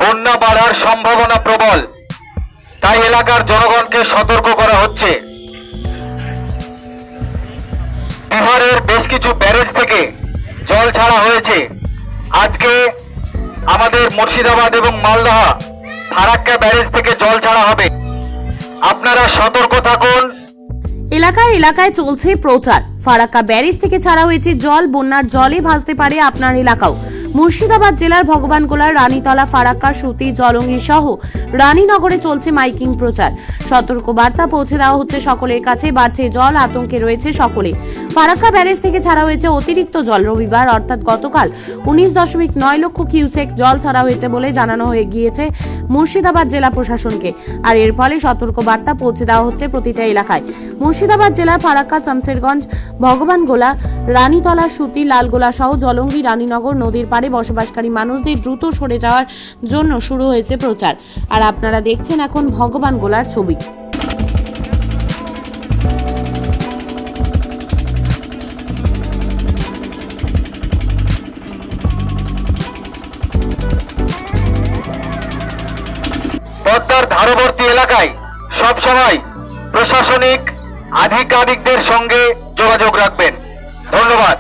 বন্যা বাড়ার সম্ভাবনা প্রবল, তাই এলাকার জনগণকে সতর্ক করা হচ্ছে। বিহারের বেশ কিছু ব্যারেজ থেকে জল ছাড়া হয়েছে। আজকে আমাদের মুর্শিদাবাদ এবং মালদহ ফারাক্কা ব্যারেজ থেকে জল ছাড়া হবে। আপনারা সতর্ক থাকুন। এলাকায় এলাকায় চলছে প্রচার। ফারাক্কা ব্যারেজ থেকে ছাড়া হয়েছে জল, বন্যার জলে ভাসতে পারে আপনার এলাকাও। মুর্শিদাবাদ জেলার ভগবানগোলার রানীতলা, ফারাক্কা, সুতি, জলঙ্গি সহ রানীনগরে চলছে মাইকিং প্রচার। সতর্ক বার্তা পৌঁছে দেওয়া হচ্ছে সকলের কাছে। বাড়ছে জল, আতঙ্কে রয়েছে সকলে। ফারাক্কা ব্যারেজ থেকে ছাড়া হয়েছে অতিরিক্ত জল। রবিবার অর্থাৎ গতকাল 19.9 লক্ষ কিউসেক জল ছাড়া হয়েছে বলে জানানো হয়ে গিয়েছে মুর্শিদাবাদ জেলা প্রশাসনকে। আর এর ফলে সতর্ক বার্তা পৌঁছে দেওয়া হচ্ছে প্রতিটা এলাকায়। মুর্শিদাবাদ জেলার ফারাক্কা, শামসেরগঞ্জ, ভগবানগোলা, রানীতলা, সুতি, লালগোলা সহ জলঙ্গি, রানীনগর নদীর পাড়ে বসবাসকারী মানুষদের দ্রুত সরে যাওয়ার জন্য শুরু হয়েছে প্রচার। আর আপনারা দেখছেন এখন ভগবানগোলার ছবি। পদ্মার ধারবর্তী এলাকায় সবসময় প্রশাসনিক আধিকারিকদের সঙ্গে যোগাযোগ রাখবেন। ধন্যবাদ।